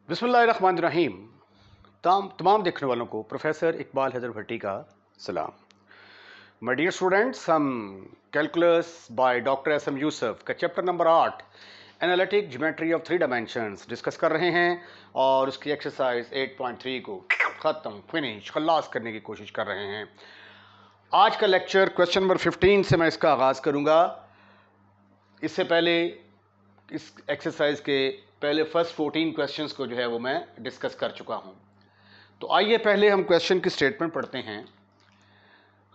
बिस्मिल्लाहिर्रहमानिर्रहीम। तमाम देखने वालों को प्रोफेसर इकबाल हैदर भट्टी का सलाम। माय डियर स्टूडेंट्स, हम calculus by doctor S M Yusuf का chapter number 8 analytic geometry of 3 dimensions discuss कर रहे हैं और उसकी एक्सरसाइज 8.3 को खलास करने की कोशिश कर रहे हैं। आज का लेक्चर क्वेश्चन नंबर 15 से मैं इसका आगाज़ करूँगा। इससे पहले इस एक्सरसाइज के पहले फर्स्ट 14 क्वेश्चंस को जो है वो मैं डिस्कस कर चुका हूं। तो आइए पहले हम क्वेश्चन की स्टेटमेंट पढ़ते हैं।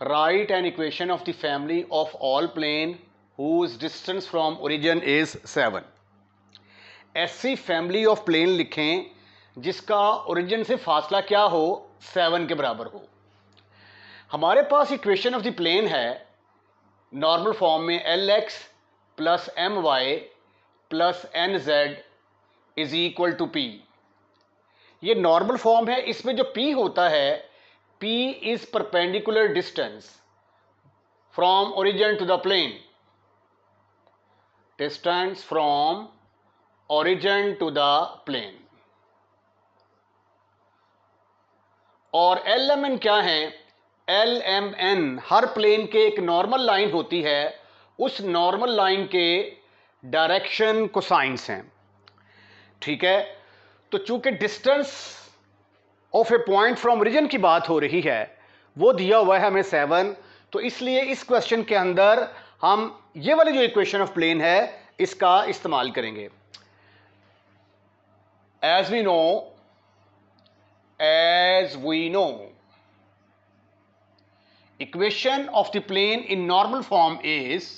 Write an equation of the family of all plane whose distance from origin is 7। ऐसी फैमिली ऑफ प्लेन लिखें जिसका ओरिजिन से फासला क्या हो, 7 के बराबर हो। हमारे पास इक्वेशन ऑफ द प्लेन है नॉर्मल फॉर्म में Lx plus My plus Nz is equal to P। ये नॉर्मल फॉर्म है। इसमें जो P होता है, P is perpendicular distance from origin to the plane, distance from origin to the plane. और LMN क्या है? LMN हर प्लेन के एक नॉर्मल लाइन होती है, उस नॉर्मल लाइन के डायरेक्शन कोसाइंस हैं। ठीक है, तो चूंकि distance of A point from origin की बात हो रही है, वो दिया हुआ है हमें 7, तो इसलिए इस क्वेश्चन के अंदर हम ये वाली जो इक्वेशन ऑफ प्लेन है इसका इस्तेमाल करेंगे। As we know equation of the plane in normal form is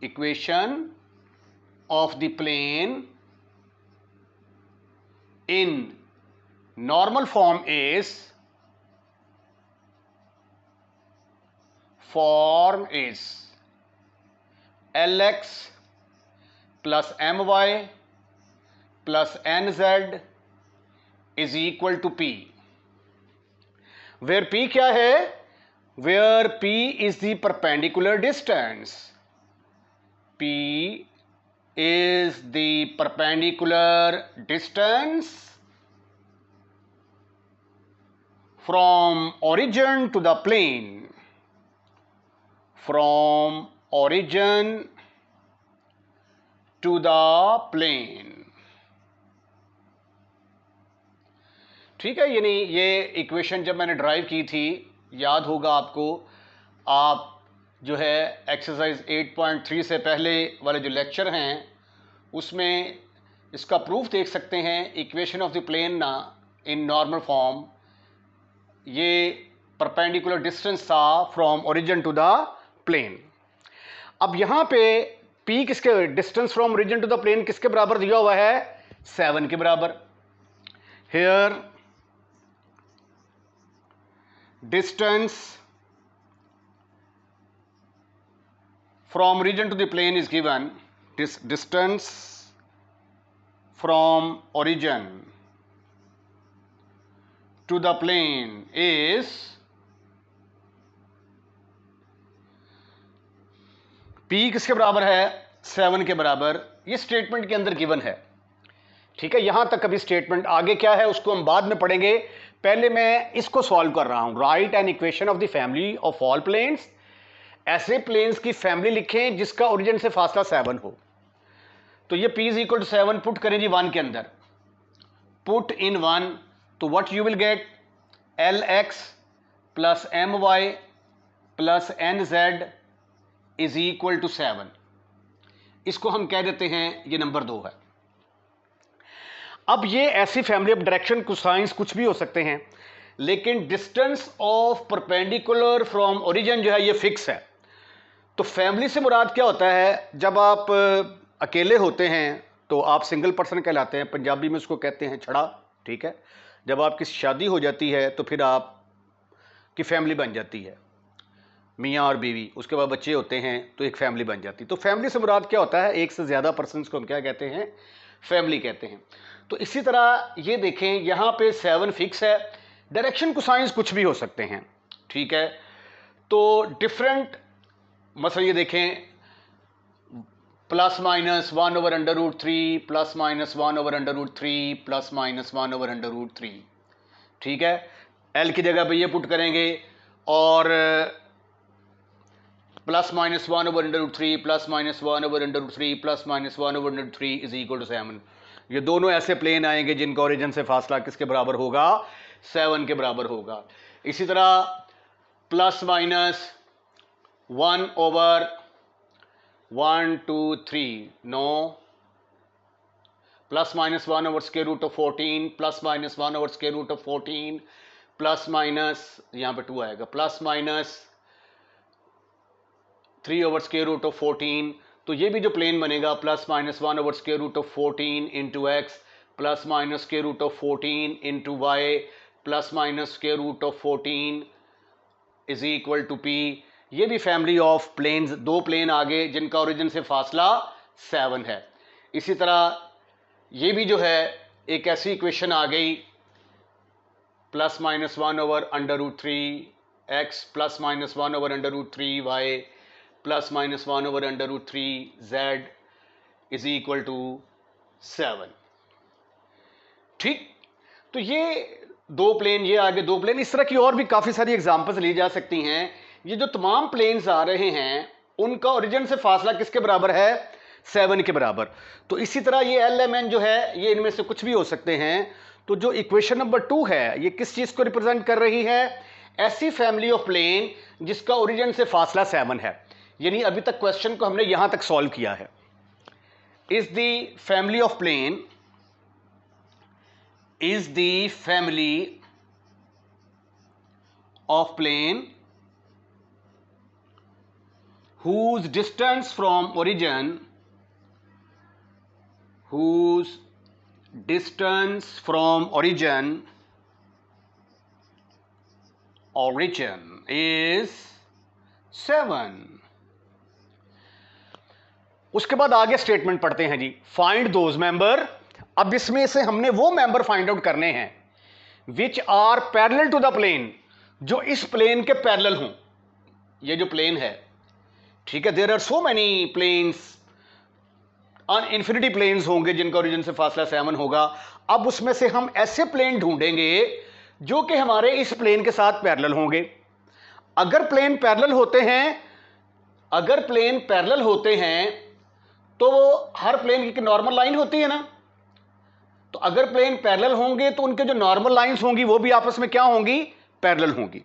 equation of the plane in normal form is Lx plus My plus Nz is equal to P, where P क्या है? Where P is the perpendicular distance. P is the perpendicular distance from origin to the plane, from origin to the plane। ठीक है, यानी ये equation जब मैंने drive की थी, याद होगा आपको, आप जो है एक्सरसाइज 8.3 से पहले वाले जो लेक्चर हैं उसमें इसका प्रूफ देख सकते हैं। इक्वेशन ऑफ द प्लेन ना इन नॉर्मल फॉर्म, ये परपेंडिकुलर डिस्टेंस था from origin to the plane. अब यहाँ पे P किसके, distance from origin to the plane किसके बराबर दिया हुआ है? 7 के बराबर। Here distance from origin to the plane is given. Distance from origin to the plane is P किसके बराबर है? 7 के बराबर। ये स्टेटमेंट के अंदर गिवन है। ठीक है, यहां तक अभी स्टेटमेंट, आगे क्या है उसको हम बाद में पढ़ेंगे। पहले मैं इसको सॉल्व कर रहा हूं। Write an equation of the family of all planes, ऐसे प्लेन्स की फैमिली लिखें जिसका ओरिजिन से फासला 7 हो। तो ये P is equal to 7 put करें जी 1 के अंदर, पुट इन 1, तो what you will get? Lx plus My plus Nz is equal to 7। इसको हम कह देते हैं ये नंबर 2 है। अब ये ऐसी फैमिली ऑफ डायरेक्शन कोसाइंस कुछ भी हो सकते हैं, लेकिन distance of perpendicular from origin जो है ये फिक्स है। तो फैमिली से मुराद क्या होता है? जब आप अकेले होते हैं तो आप सिंगल पर्सन कहलाते हैं, पंजाबी में उसको कहते हैं छड़ा। ठीक है, जब आपकी शादी हो जाती है तो फिर आप की फैमिली बन जाती है, मियाँ और बीवी, उसके बाद बच्चे होते हैं तो एक फैमिली बन जाती है। तो फैमिली से मुराद क्या होता है? एक से ज़्यादा पर्सनस को हम क्या कहते हैं? फैमिली कहते हैं। तो इसी तरह ये देखें, यहाँ पे 7 फिक्स है, डायरेक्शन कोसाइंस कुछ भी हो सकते हैं। ठीक है, तो डिफरेंट, मसलन ये देखें plus minus 1/√3 plus minus 1/√3 plus minus 1/√3। ठीक है, एल की जगह पे ये पुट करेंगे और plus minus 1/√3 plus minus 1/√3 plus minus 1/√3 is equal to 7। ये दोनों ऐसे प्लेन आएंगे जिनका ओरिजिन से फासला किसके बराबर होगा? 7 के बराबर होगा। इसी तरह plus minus 1/1 2 3 no, plus minus 1/√14 plus minus 1/√14 plus minus, यहां पे 2 आएगा, प्लस माइनस 3/√14। तो ये भी जो प्लेन बनेगा plus minus 1/√14 into x plus minus √14 into y plus minus √14 is equal to p. ये भी फैमिली ऑफ प्लेन्स, दो प्लेन आगे जिनका ओरिजिन से फासला 7 है। इसी तरह ये भी जो है एक ऐसी इक्वेशन आ गई, plus minus 1/√3 x plus minus 1/√3 y plus minus 1/√3 z is equal to 7। ठीक, तो ये दो प्लेन, ये आगे दो प्लेन, इस तरह की और भी काफी सारी एग्जांपल्स ली जा सकती हैं। ये जो तमाम प्लेन्स आ रहे हैं उनका ओरिजिन से फासला किसके बराबर है? 7 के बराबर। तो इसी तरह ये एल एम एन जो है ये इनमें से कुछ भी हो सकते हैं। तो जो इक्वेशन नंबर 2 है ये किस चीज को रिप्रेजेंट कर रही है? ऐसी फैमिली ऑफ प्लेन जिसका ओरिजिन से फासला 7 है। यानी अभी तक क्वेश्चन को हमने यहां तक सॉल्व किया है। Is the family of plane, is the family of plane whose distance from origin is 7। उसके बाद आगे स्टेटमेंट पढ़ते हैं जी, फाइंड दोज मेंबर। अब इसमें से हमने वो मेंबर फाइंड आउट करने हैं which are parallel to the plane, जो इस प्लेन के पैरेलल हों। ये जो प्लेन है, ठीक है, there are so many planes, infinity planes होंगे जिनका ओरिजिन से फासला 7 होगा। अब उसमें से हम ऐसे प्लेन ढूंढेंगे जो कि हमारे इस प्लेन के साथ पैरेलल होंगे। अगर प्लेन पैरेलल होते हैं तो हर प्लेन की नॉर्मल लाइन होती है ना। तो अगर प्लेन पैरेलल होंगे तो उनके जो नॉर्मल लाइंस होंगी वो भी आपस में क्या होंगी? पैरेलल होंगी।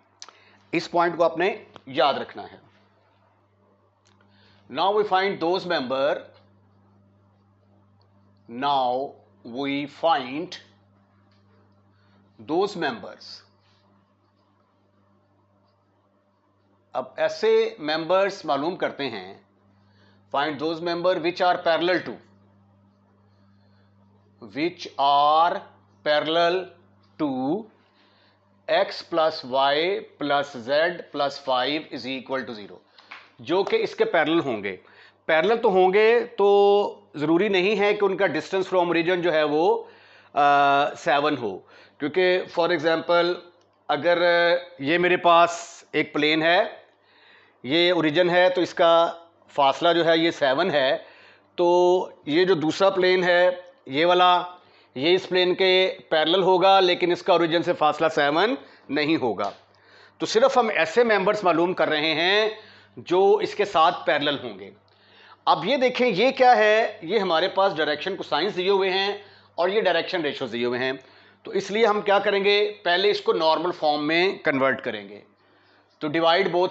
इस पॉइंट को आपने याद रखना है। Now we find those members. अब ऐसे मेंबर्स मालूम करते हैं, find those member which are parallel to x plus y plus z plus 5 is equal to 0, जो कि इसके पैरेलल होंगे। पैरेलल तो होंगे तो ज़रूरी नहीं है कि उनका डिस्टेंस फ्रॉम ओरिजिन जो है वो 7 हो, क्योंकि फॉर एग्जांपल अगर ये मेरे पास एक प्लेन है, ये ओरिजिन है, तो इसका फासला जो है ये 7 है। तो ये जो दूसरा प्लेन है ये वाला, ये इस प्लेन के पैरेलल होगा लेकिन इसका ओरिजिन से फासला 7 नहीं होगा। तो सिर्फ हम ऐसे मेंबर्स मालूम कर रहे हैं जो इसके साथ पैरेलल होंगे। अब ये देखें, ये क्या है? ये हमारे पास डायरेक्शन कोसाइंस दिए हुए हैं और ये डायरेक्शन रेशियोज दिए हुए हैं। तो इसलिए हम क्या करेंगे, पहले इसको नॉर्मल फॉर्म में कन्वर्ट करेंगे। तो डिवाइड बोथ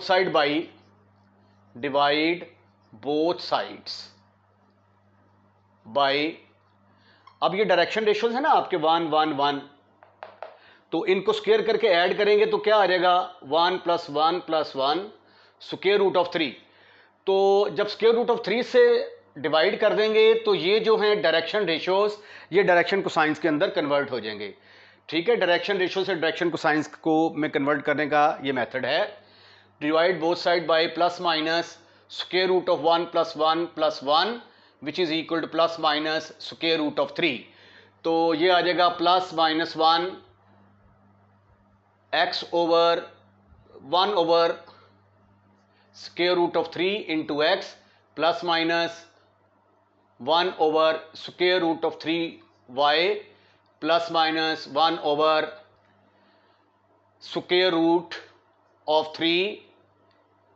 साइड्स बाई, अब ये डायरेक्शन रेशियोज है ना आपके 1 1 1, तो इनको स्क्वायर करके ऐड करेंगे तो क्या आ जाएगा? 1 + 1 + 1 √3। तो जब √3 से डिवाइड कर देंगे तो ये जो हैं डायरेक्शन रेशियोज, ये डायरेक्शन कोसाइंस के अंदर कन्वर्ट हो जाएंगे। ठीक है, डायरेक्शन रेशियो से डायरेक्शन कोसाइंस को में कन्वर्ट करने का ये मेथड है। Divide both side by plus minus √1 + 1 + 1 which is equal to plus minus √3। तो ये आ जाएगा plus minus 1 x over 1 over √3 into x plus minus 1 over square root of 3y plus minus 1 over square root of 3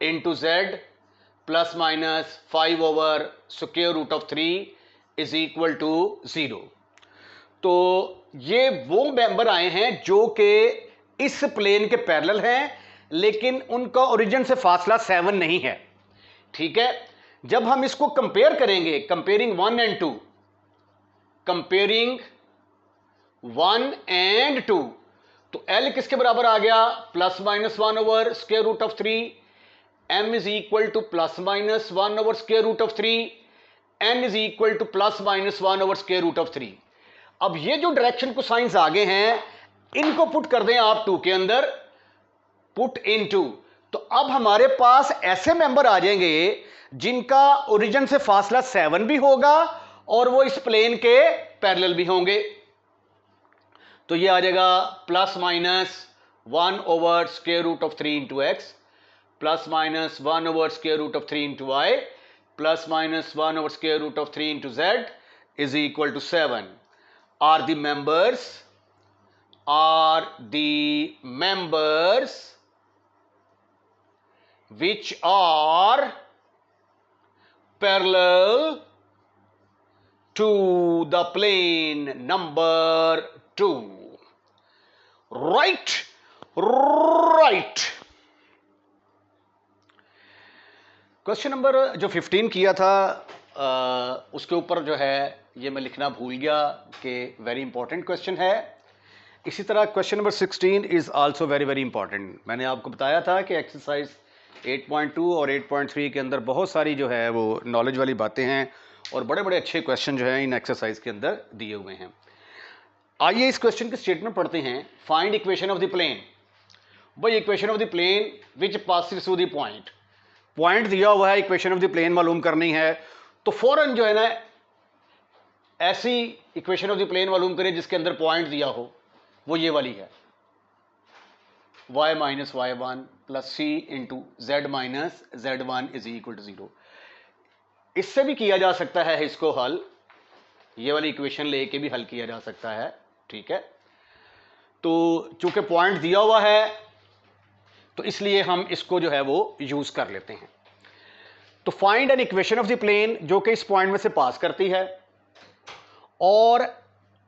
into z plus minus 5 over square root of 3 is equal to 0। तो ये वो member आए हैं जो कि इस plane के parallel हैं, लेकिन उनका ओरिजिन से फासला 7 नहीं है। ठीक है, जब हम इसको कंपेयर करेंगे, कंपेयरिंग 1 एंड 2, कंपेयरिंग 1 एंड 2, तो L किसके बराबर आ गया? Plus minus 1 over square root of 3, m is equal to plus minus 1 over square root of 3, n is equal to plus minus 1 over square root of 3। अब ये जो direction को science आगे हैं, इनको पुट कर दें आप 2 के अंदर, पुट इन 2, तो अब हमारे पास ऐसे मेंबर आ जाएंगे जिनका ओरिजिन से फासला 7 भी होगा और वो इस प्लेन के पैरेलल भी होंगे। तो ये आ जाएगा plus minus 1 over square root of 3 into x plus minus 1 over square root of 3 into y plus minus 1 over square root of 3 into z is equal to 7 are the members which are parallel to the plane number 2. Right. Question number जो 15 किया था उसके ऊपर जो है ये मैं लिखना भूल गया कि वेरी इंपॉर्टेंट क्वेश्चन है। इसी तरह question number 16 is also very very important. मैंने आपको बताया था कि एक्सरसाइज 8.2 और 8.3 के अंदर बहुत सारी जो है वो नॉलेज वाली बातें हैं और बड़े बड़े अच्छे क्वेश्चन जो हैं इन एक्सरसाइज के अंदर दिए हुए हैं। आइए इस क्वेश्चन के स्टेटमेंट पढ़ते हैं। Find equation of the plane. भाई equation of the plane which passes through the point, point दिया हुआ है, इक्वेशन ऑफ द प्लेन मालूम करनी है, तो फौरन जो है ना ऐसी इक्वेशन ऑफ द प्लेन मालूम करें जिसके अंदर पॉइंट दिया हो, वो ये वाली है, y minus y1 plus c into z minus z1 is equal to 0। इससे भी किया जा सकता है इसको हल, ये वाली इक्वेशन लेके भी हल किया जा सकता है। ठीक है, तो चूंकि पॉइंट दिया हुआ है तो इसलिए हम इसको जो है वो यूज कर लेते हैं। तो find an equation of the plane जो कि इस पॉइंट में से पास करती है और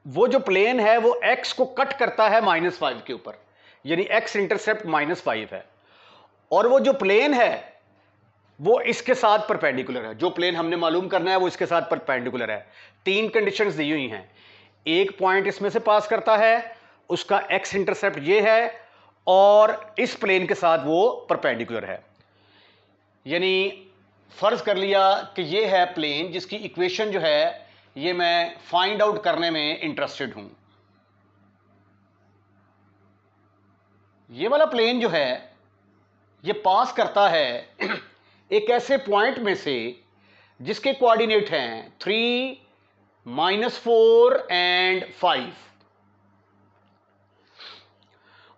वो जो प्लेन है वो x को कट करता है -5 के ऊपर, यानी x इंटरसेप्ट -5 है, और वो जो प्लेन है वो इसके साथ परपेंडिकुलर है। जो प्लेन हमने मालूम करना है वो इसके साथ परपेंडिकुलर है। 3 कंडीशंस दी हुई हैं, एक पॉइंट इसमें से पास करता है, उसका x इंटरसेप्ट ये है और इस प्लेन के साथ वो परपेंडिकुलर है। यानी फर्ज कर लिया कि ये है प्लेन जिसकी इक्वेशन जो है ये मैं फाइंड आउट करने में इंटरेस्टेड हूं। ये वाला प्लेन जो है ये पास करता है एक ऐसे पॉइंट में से जिसके कोऑर्डिनेट हैं 3, -4 एंड 5,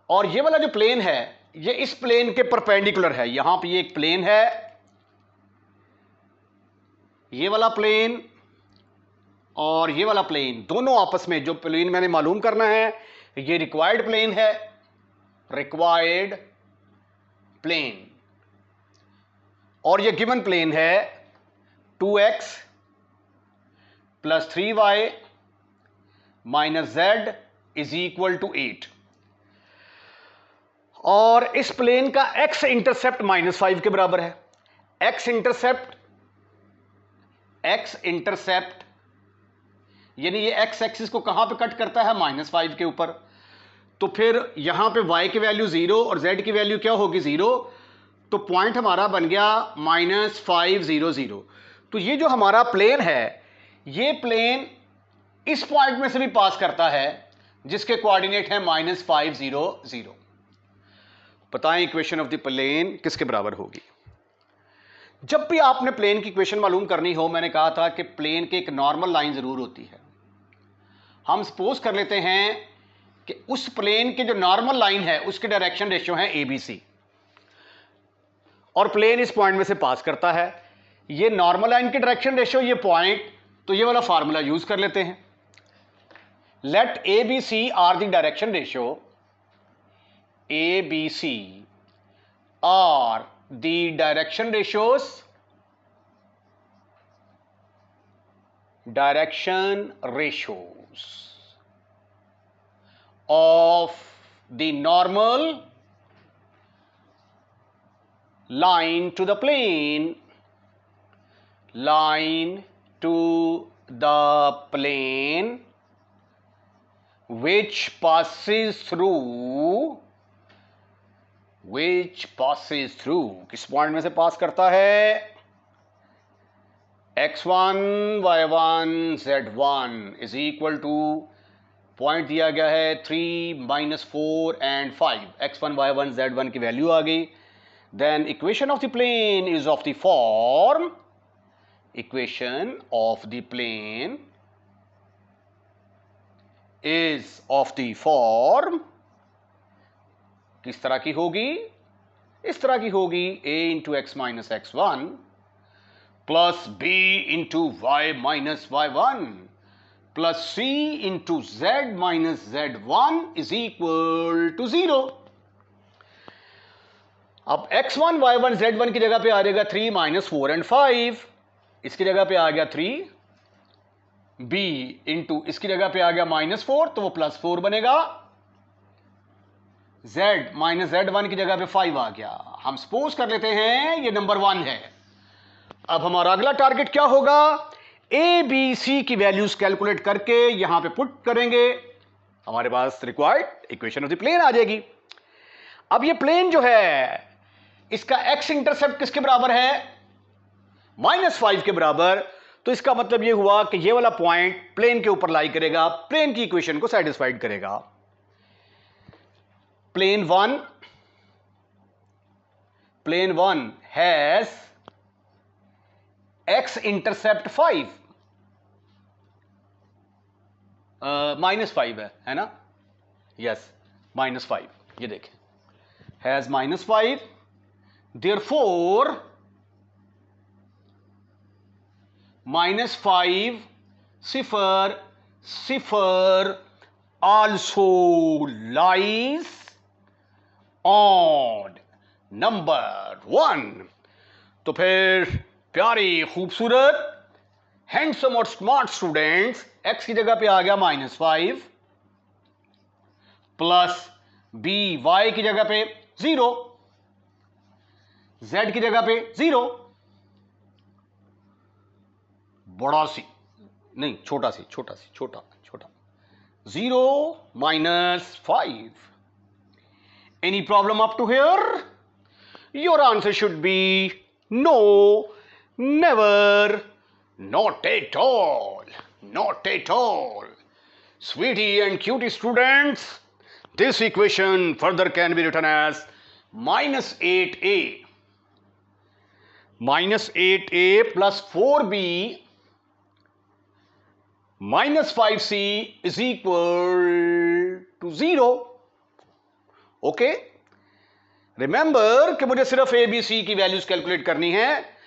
और ये वाला जो प्लेन है ये इस प्लेन के परपेंडिकुलर है। यहां पे ये एक प्लेन है, ये वाला प्लेन और ये वाला प्लेन, दोनों आपस में जो प्लेन मैंने मालूम करना है ये रिक्वायर्ड प्लेन है, रिक्वायर्ड प्लेन, और ये गिवन प्लेन है 2x plus 3y minus z is equal to 8, और इस प्लेन का x इंटरसेप्ट -5 के बराबर है। x इंटरसेप्ट यानी ये x एक्सिस को कहां पे कट करता है? -5 के ऊपर। तो फिर यहां पे y की वैल्यू 0 और z की वैल्यू क्या होगी? 0। तो पॉइंट हमारा बन गया -5 0 0। तो ये जो हमारा प्लेन है ये प्लेन इस पॉइंट में से भी पास करता है जिसके कोऑर्डिनेट है -5 0 0। बताएं इक्वेशन ऑफ द प्लेन किसके बराबर होगी? जब भी आपने प्लेन की इक्वेशन मालूम करनी हो, मैंने कहा था कि प्लेन के एक नॉर्मल लाइन जरूर होती है। हम सपोज कर लेते हैं कि उस प्लेन के जो नॉर्मल लाइन है उसके डायरेक्शन रेशियो है ABC और प्लेन इस पॉइंट में से पास करता है। ये नॉर्मल लाइन की डायरेक्शन रेशियो, ये पॉइंट, तो ये वाला फार्मूला यूज कर लेते हैं। Let a b c are the direction ratio, a b c are the direction ratios, of the normal line to the plane, which passes through किस point में से पास करता है? x1 y1 z1 is equal to, point दिया गया है 3 -4 and 5, x1 y1 z1 की value आ गई। Then equation of the plane is of the form, equation of the plane is of the form, किस तरह की होगी? इस तरह की होगी, a into x minus x1 plus b into y minus y1 plus c into z minus z1 is equal to 0। अब x1 y1 z1 की जगह पे आ जाएगा 3 -4 एंड 5, इसकी जगह पे आ गया 3, b इंटू इसकी जगह पे आ गया -4 तो वो +4 बनेगा, z माइनस z1 की जगह पे 5 आ गया। हम सपोज कर लेते हैं ये नंबर 1 है। अब हमारा अगला टारगेट क्या होगा? ए बी सी की वैल्यूज कैलकुलेट करके यहां पे पुट करेंगे, हमारे पास required equation of the plane आ जाएगी। अब ये प्लेन जो है इसका एक्स इंटरसेप्ट किसके बराबर है? -5 के बराबर। तो इसका मतलब ये हुआ कि ये वाला पॉइंट प्लेन के ऊपर लाई करेगा, प्लेन की इक्वेशन को सेटिस्फाइड करेगा। प्लेन 1 हैज x इंटरसेप्ट 5, -5 है ना? यस, -5, ये देखें, has -5, therefore -5 0 also lies on number 1। तो फिर प्यारे खूबसूरत हैंडसम और स्मार्ट स्टूडेंट्स, x की जगह पे आ गया -5 प्लस b y की जगह पे 0, z की जगह पे 0, बड़ा सी नहीं, छोटा 0 -5। Any problem up to here? Your answer should be no, never, not at all, not at all. Sweetie and cutie students, this equation further can be written as -8a plus 4b minus 5c is equal to 0. Okay, remember कि मुझे सिर्फ ए b सी की values calculate करनी है,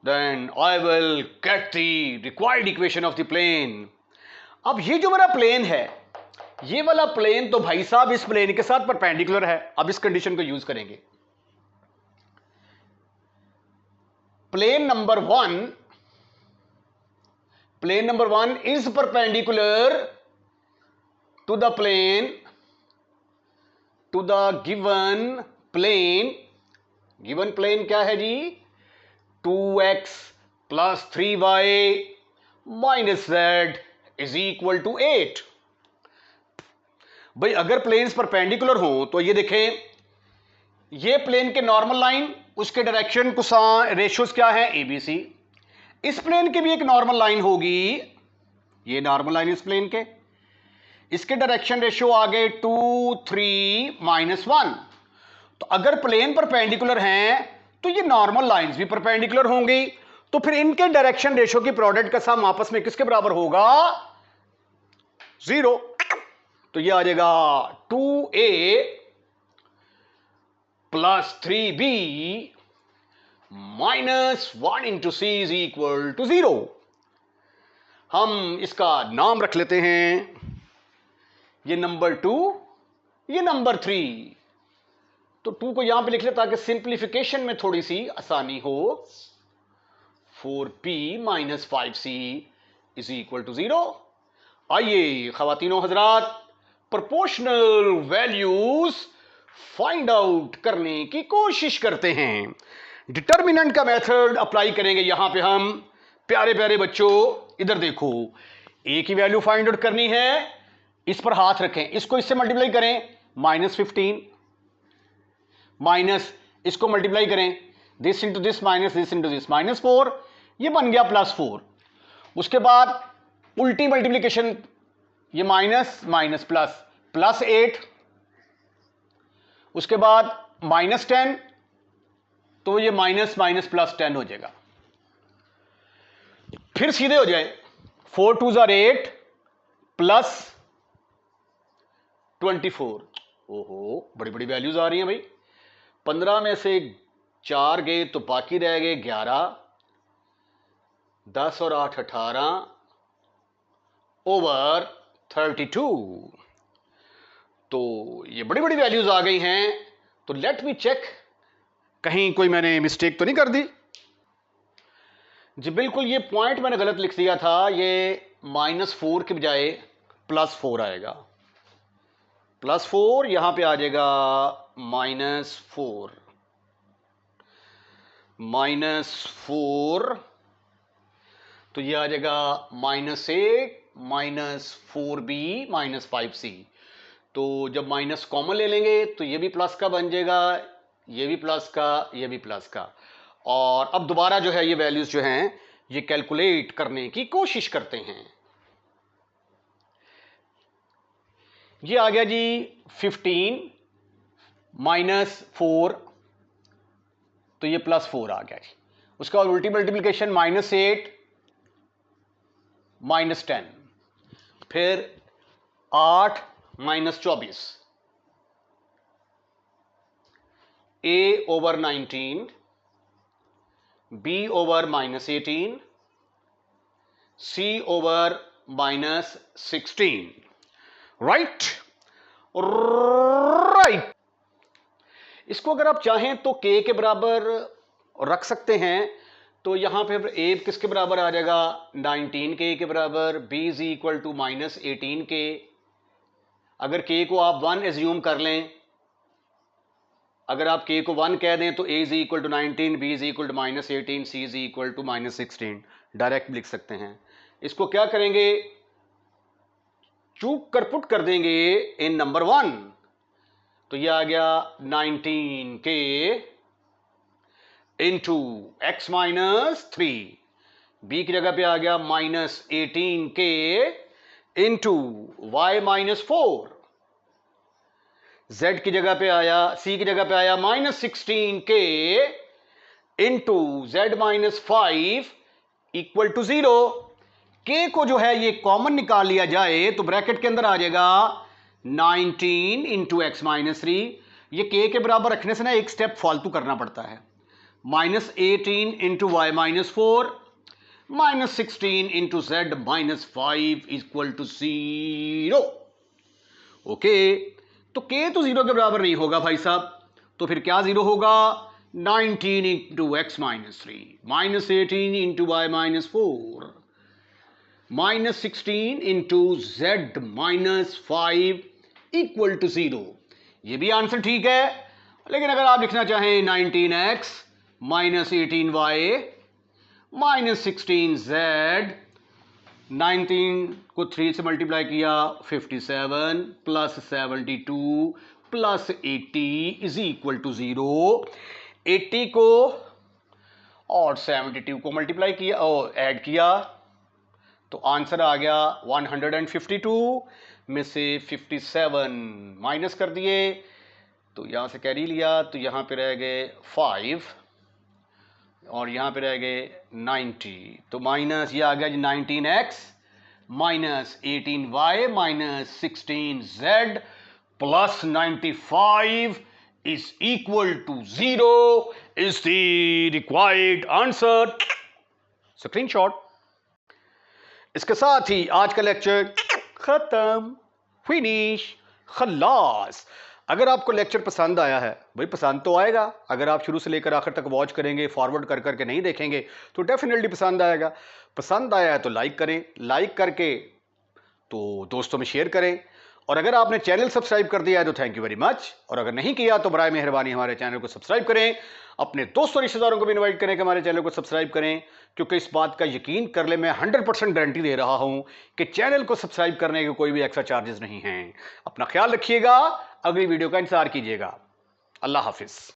then I will get the required equation of the plane. अब ये जो मेरा प्लेन है, ये वाला प्लेन तो भाई साहब इस प्लेन के साथ परपेंडिकुलर है। अब इस कंडीशन को यूज करेंगे। Plane number 1 is perpendicular to the plane, to the given plane. Given plane क्या है जी? 2x plus 3y minus z is equal to 8। भाई अगर प्लेन्स परपेंडिकुलर हो तो ये देखें, ये प्लेन के नॉर्मल लाइन, उसके डायरेक्शन को रेशियोज क्या है? A b c. इस प्लेन की भी एक नॉर्मल लाइन होगी, ये नॉर्मल लाइन इस प्लेन के, इसके डायरेक्शन रेशियो आ गए 2 3 -1। तो अगर प्लेन परपेंडिकुलर हैं तो ये नॉर्मल लाइंस भी परपेंडिकुलर होंगी, तो फिर इनके डायरेक्शन रेशियो की प्रोडक्ट का सम आपस में किसके बराबर होगा? 0। तो ये आ जाएगा 2a plus 3b minus 1 into c is equal to 0। हम इसका नाम रख लेते हैं, ये नंबर 2, ये नंबर 3। तो 2 को यहां पे लिख ले ताकि सिंप्लीफिकेशन में थोड़ी सी आसानी हो। 4p minus 5c is equal to 0। आइए खवातीनो हजरात, प्रोपोर्शनल वैल्यूज फाइंड आउट करने की कोशिश करते हैं। डिटर्मिनेंट का मेथड अप्लाई करेंगे यहां पे हम। प्यारे प्यारे बच्चों इधर देखो, ए की वैल्यू फाइंड आउट करनी है, इस पर हाथ रखें, इसको इससे मल्टीप्लाई करें, -15 माइनस इसको मल्टीप्लाई करें, this into this minus this into this, -4, ये बन गया +4। उसके बाद उल्टी मल्टीप्लीकेशन, ये माइनस माइनस प्लस, +8। उसके बाद -10, तो ये माइनस माइनस +10 हो जाएगा। फिर सीधे हो जाए, 4 2 8 प्लस 24। ओहो बड़ी बड़ी वैल्यूज आ रही हैं भाई। 15 में से 4 गए तो बाकी रह गए 11, 10 और 8 18 ओवर 32। तो ये बड़ी बड़ी वैल्यूज आ गई हैं। तो लेट मी चेक, कहीं कोई मैंने मिस्टेक तो नहीं कर दी? जी बिल्कुल, ये पॉइंट मैंने गलत लिख दिया था, ये -4 के बजाय +4 आएगा। +4 यहां पे आ जाएगा -4, -4, तो ये आ जाएगा -8 -4b -5c। तो जब माइनस कॉमन ले लेंगे तो ये भी प्लस का बन जाएगा, ये भी प्लस का, ये भी प्लस का। और अब दोबारा जो है ये वैल्यूज जो हैं ये कैलकुलेट करने की कोशिश करते हैं। ये आ गया जी 15 -4, तो ये +4 आ गया जी। उसका उल्टी मल्टीप्लिकेशन -8 -10, फिर 8 -24, a over 19, b over -18, c over -16, right right. इसको अगर आप चाहें तो k के बराबर रख सकते हैं। तो यहां पे a किसके बराबर आ जाएगा, 19k के बराबर, b is equal to -18k। अगर k को आप 1 एज्यूम कर लें, अगर आप k को 1 कह दें तो a is equal to 19, b is equal to -18, c is equal to -16, direct लिख सकते हैं। इसको क्या करेंगे, चूक कर पुट कर देंगे इन नंबर 1। तो ये आ गया 19k इंटू x -3, b की जगह पे आ गया -18k इंटू y -4, z की जगह पे आया, c की जगह पे आया -16k into z -5 equal to 0। k को जो है ये कॉमन निकाल लिया जाए तो ब्रैकेट के अंदर आ जाएगा 19 इंटू x -3। ये k के बराबर रखने से ना एक स्टेप फालतू करना पड़ता है, -18 into y -4 -16 into z -5 equal to 0। Okay, तो k तो 0 के बराबर नहीं होगा भाई साहब, तो फिर क्या 0 होगा, 19 into x -3 -18 into y -4 -16 into z -5 equal to 0। ये भी आंसर ठीक है। लेकिन अगर आप लिखना चाहें 19x -18y -16z, 19 को 3 से मल्टीप्लाई किया 57 plus 72 plus 80 is equal to 0। 80 को और 72 को मल्टीप्लाई किया और ऐड किया तो आंसर आ गया 152 में से 57 माइनस कर दिए तो यहां से कैरी लिया तो यहां पे रह गए 5 और यहां पे रह गए 90। तो माइनस ये आ गया जी 19x -18y -16z plus 95 is equal to 0 is the required answer. Screenshot. इसके साथ ही आज का लेक्चर खत्म, फिनिश, खल्लास। अगर आपको लेक्चर पसंद आया है, भाई पसंद तो आएगा, अगर आप शुरू से लेकर आखिर तक वॉच करेंगे, फॉरवर्ड कर करके नहीं देखेंगे तो डेफिनेटली पसंद आएगा। पसंद आया है तो लाइक करें, लाइक करके तो दोस्तों में शेयर करें, और अगर आपने चैनल सब्सक्राइब कर दिया है तो थैंक यू वेरी मच, और अगर नहीं किया तो बराए मेहरबानी हमारे चैनल को सब्सक्राइब करें, अपने दोस्तों रिश्तेदारों को भी इनवाइट करें कि हमारे चैनल को सब्सक्राइब करें, क्योंकि इस बात का यकीन कर ले, मैं 100% गारंटी दे रहा हूं कि चैनल को सब्सक्राइब करने के कोई भी एक्स्ट्रा चार्जेस नहीं हैं। अपना ख्याल रखिएगा, अगली वीडियो का इंतजार कीजिएगा। अल्लाह हाफिज।